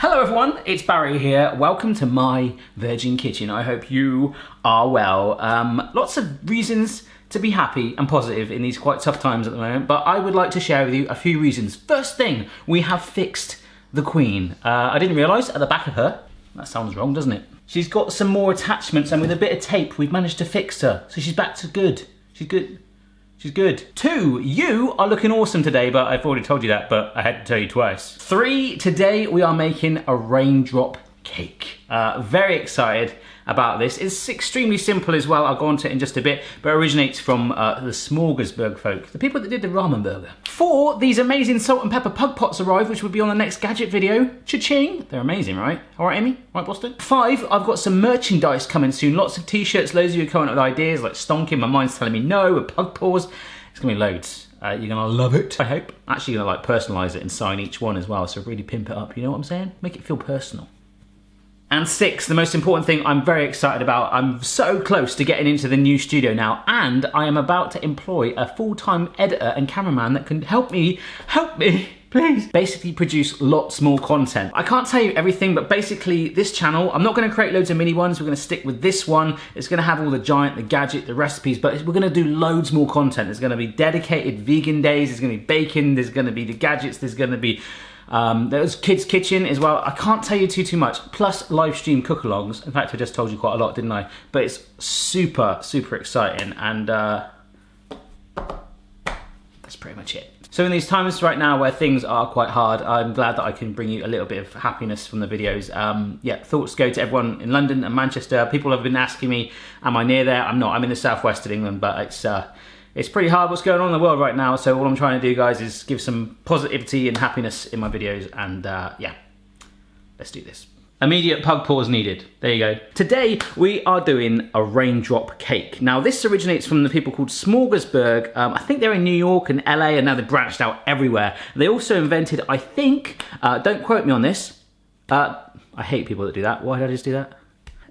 Hello everyone, it's Barry here. Welcome to my virgin kitchen. I hope you are well. Lots of reasons to be happy and positive in these quite tough times at the moment, but I would like to share with you a few reasons. First thing, we have fixed the Queen. I didn't realise at the back of her, that sounds wrong, doesn't it? She's got some more attachments, and with a bit of tape, we've managed to fix her. So she's back to good. She's good. She's good. 2, you are looking awesome today, but I've already told you that, but I had to tell you twice. 3, today we are making a raindrop cake. Very excited about this. It's extremely simple as well. I'll go on to it in just a bit, but it originates from the Smorgasburg folk, the people that did the ramen burger. 4, these amazing salt and pepper pug pots arrived, which will be on the next gadget video. Cha-ching! They're amazing, right? All right, Amy? Right, Boston? 5, I've got some merchandise coming soon. Lots of t-shirts, loads of you are coming up with ideas, like stonking, my mind's telling me no, with pug paws. It's gonna be loads. You're gonna love it, I hope. I'm actually gonna like personalize it and sign each one as well, so really pimp it up, you know what I'm saying? Make it feel personal. And 6, the most important thing I'm very excited about, I'm so close to getting into the new studio now, and I am about to employ a full-time editor and cameraman that can help me, please, basically produce lots more content. I can't tell you everything, but basically this channel, I'm not gonna create loads of mini ones, we're gonna stick with this one. It's gonna have all the giant, the gadget, the recipes, but we're gonna do loads more content. There's gonna be dedicated vegan days, there's gonna be bacon, there's gonna be the gadgets, there's gonna be there's kids' kitchen as well. I can't tell you too much. Plus live stream cook-alongs. In fact, I just told you quite a lot, didn't I? But it's super, super exciting, and that's pretty much it. So in these times right now where things are quite hard, I'm glad that I can bring you a little bit of happiness from the videos. Yeah, thoughts go to everyone in London and Manchester. People have been asking me, am I near there? I'm not. I'm in the southwest of England, but it's pretty hard what's going on in the world right now, so all I'm trying to do, guys, is give some positivity and happiness in my videos, and yeah, let's do this. Immediate pug pause needed. There you go. Today, we are doing a raindrop cake. Now, this originates from the people called Smorgasburg. I think they're in New York and LA, and now they've branched out everywhere. They also invented, I think, don't quote me on this, I hate people that do that. Why did I just do that?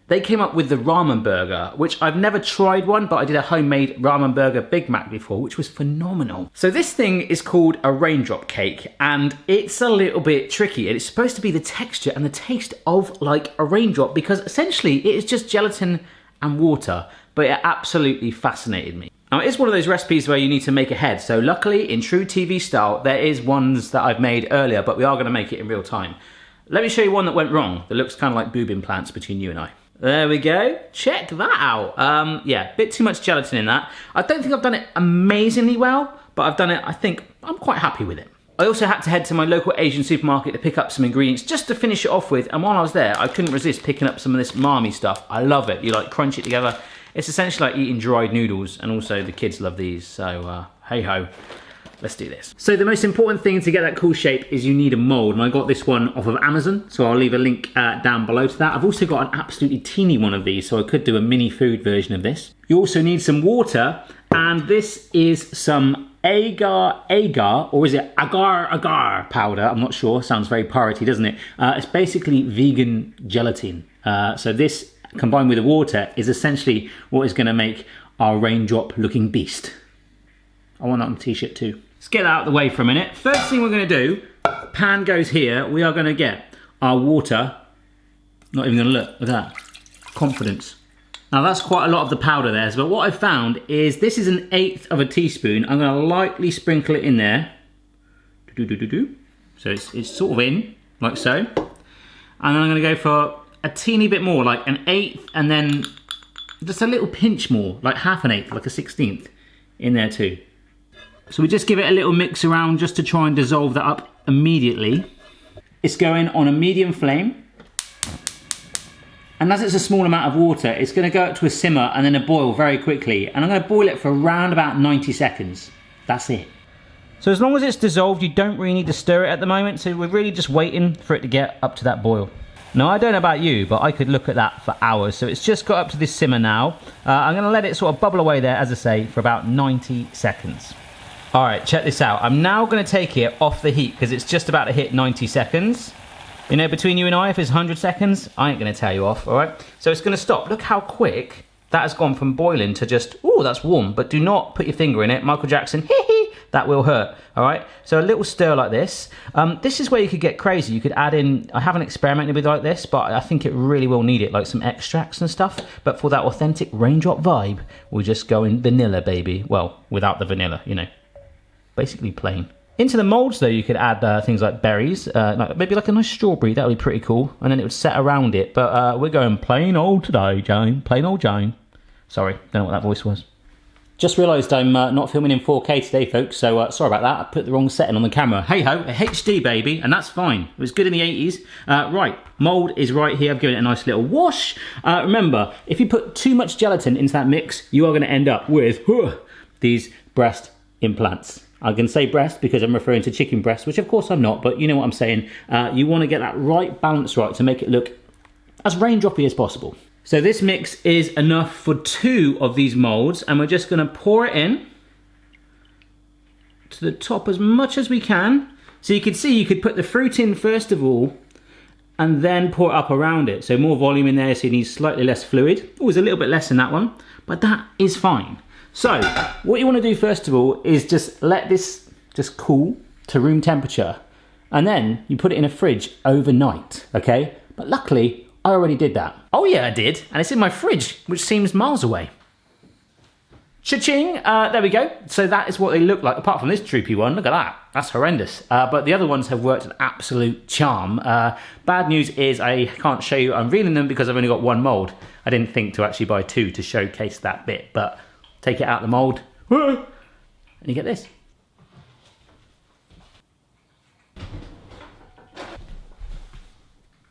They came up with the ramen burger, which I've never tried one, but I did a homemade ramen burger Big Mac before, which was phenomenal. So this thing is called a raindrop cake, and it's a little bit tricky. It's supposed to be the texture and the taste of like a raindrop, because essentially it is just gelatin and water, but it absolutely fascinated me. Now, it is one of those recipes where you need to make ahead. So luckily, in true TV style, there is ones that I've made earlier, but we are gonna make it in real time. Let me show you one that went wrong, that looks kind of like boob implants between you and I. There we go, check that out. Yeah, bit too much gelatin in that. I don't think I've done it amazingly well, but I've done it, I think, I'm quite happy with it. I also had to head to my local Asian supermarket to pick up some ingredients just to finish it off with, and while I was there, I couldn't resist picking up some of this umami stuff. I love it, you like crunch it together. It's essentially like eating dried noodles, and also the kids love these, so hey ho. Let's do this. So the most important thing to get that cool shape is you need a mold, and I got this one off of Amazon, so I'll leave a link down below to that. I've also got an absolutely teeny one of these, so I could do a mini food version of this. You also need some water, and this is some agar, or is it agar powder? I'm not sure, sounds very piratey, doesn't it? It's basically vegan gelatin. So this, combined with the water, is essentially what is gonna make our raindrop looking beast. I want that on the t-shirt too. Let's get that out of the way for a minute. First thing we're gonna do, pan goes here, we are gonna get our water. Not even gonna look at that. Confidence. Now that's quite a lot of the powder there, but what I've found is this is 1/8 of a teaspoon. I'm gonna lightly sprinkle it in there. So it's sort of in, like so. And then I'm gonna go for a teeny bit more, like 1/8, and then just a little pinch more, like 1/2, like a 1/16 in there too. So we just give it a little mix around just to try and dissolve that up immediately. It's going on a medium flame. And as it's a small amount of water, it's gonna go up to a simmer and then a boil very quickly. And I'm gonna boil it for around about 90 seconds. That's it. So as long as it's dissolved, you don't really need to stir it at the moment. So we're really just waiting for it to get up to that boil. Now, I don't know about you, but I could look at that for hours. So it's just got up to this simmer now. I'm gonna let it sort of bubble away there, as I say, for about 90 seconds. All right, check this out. I'm now gonna take it off the heat because it's just about to hit 90 seconds. You know, between you and I, if it's 100 seconds, I ain't gonna tell you off, all right? So it's gonna stop. Look how quick that has gone from boiling to just, oh, that's warm, but do not put your finger in it. Michael Jackson, hee hee, that will hurt. All right, so a little stir like this. This is where you could get crazy. You could add in, I haven't experimented with like this, but I think it really will need it, like some extracts and stuff. But for that authentic raindrop vibe, we'll just go in vanilla, baby. Well, without the vanilla, you know, basically plain. Into the molds, though, you could add things like berries, maybe like a nice strawberry. That would be pretty cool. And then it would set around it. But we're going plain old today, Jane. Plain old Jane. Sorry, don't know what that voice was. Just realised I'm not filming in 4K today, folks, so sorry about that. I put the wrong setting on the camera. Hey-ho, a HD, baby, and that's fine. It was good in the 80s. Right, mould is right here. I've given it a nice little wash. Remember, if you put too much gelatin into that mix, you are going to end up with these breast implants. I can say breast because I'm referring to chicken breast, which of course I'm not, but you know what I'm saying. You want to get that right balance right to make it look as raindroppy as possible. So this mix is enough for 2 of these molds, and we're just going to pour it in to the top as much as we can. So you can see you could put the fruit in first of all, and then pour it up around it. So more volume in there, so you need slightly less fluid. Always a little bit less in that one, but that is fine. So what you want to do first of all is just let this just cool to room temperature, and then you put it in a fridge overnight, okay? But luckily, I already did that. Oh yeah, I did, and it's in my fridge, which seems miles away. Cha-ching, there we go. So that is what they look like, apart from this droopy one. Look at that, that's horrendous. But the other ones have worked an absolute charm. Bad news is I can't show you unveiling them because I've only got 1 mold. I didn't think to actually buy 2 to showcase that bit, but take it out of the mold, and you get this.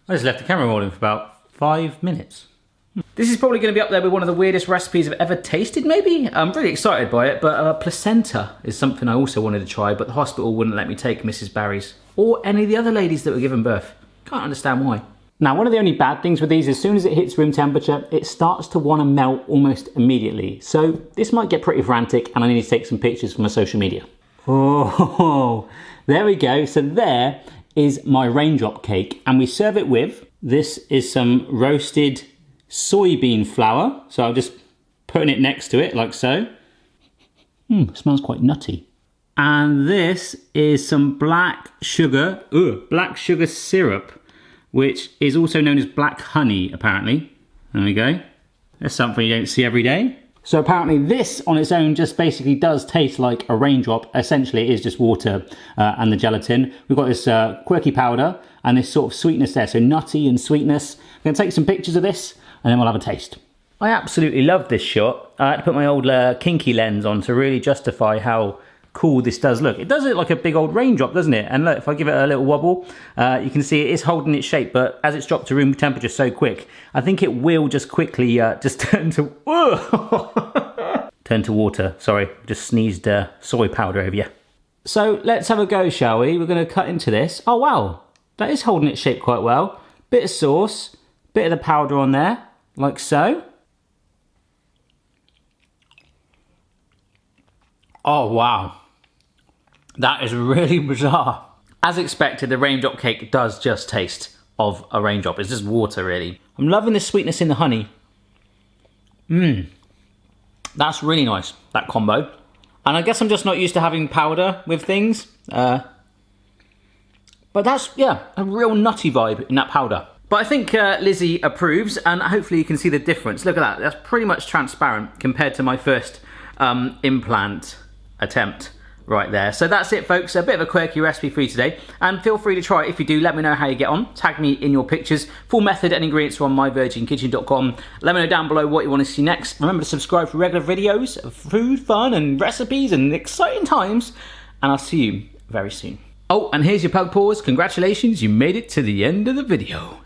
I just left the camera rolling for about 5 minutes. This is probably going to be up there with one of the weirdest recipes I've ever tasted, maybe? I'm really excited by it, but placenta is something I also wanted to try, but the hospital wouldn't let me take Mrs. Barry's or any of the other ladies that were given birth. Can't understand why. Now, one of the only bad things with these, as soon as it hits room temperature, it starts to want to melt almost immediately. So this might get pretty frantic, and I need to take some pictures for my social media. Oh, there we go. So there is my raindrop cake, and we serve it with, this is some roasted soybean flour. So I'm just putting it next to it like so. Smells quite nutty. And this is some black sugar syrup, which is also known as black honey, apparently. There we go. That's something you don't see every day. So apparently this on its own just basically does taste like a raindrop. Essentially it is just water and the gelatin. We've got this quirky powder and this sort of sweetness there, so nutty and sweetness. I'm gonna take some pictures of this and then we'll have a taste. I absolutely love this shot. I had to put my old kinky lens on to really justify how cool this does look. It does look like a big old raindrop, doesn't it? And look, if I give it a little wobble, you can see it is holding its shape, but as it's dropped to room temperature so quick, I think it will just quickly just turn to turn to water. Sorry, just sneezed soy powder over you. So let's have a go, shall we? We're going to cut into this. Oh wow, that is holding its shape quite well. Bit of sauce, bit of the powder on there, like so. Oh wow. That is really bizarre. As expected, the raindrop cake does just taste of a raindrop. It's just water, really. I'm loving the sweetness in the honey. That's really nice, that combo. And I guess I'm just not used to having powder with things. But that's, yeah, a real nutty vibe in that powder. But I think Lizzie approves, and hopefully you can see the difference. Look at that, that's pretty much transparent compared to my first implant attempt. Right there. So that's it, folks. A bit of a quirky recipe for you today. And feel free to try it. If you do, let me know how you get on. Tag me in your pictures. Full method and ingredients are on myvirginkitchen.com. Let me know down below what you want to see next. Remember to subscribe for regular videos of food, fun, and recipes and exciting times. And I'll see you very soon. Oh, and here's your pug paws. Congratulations, you made it to the end of the video.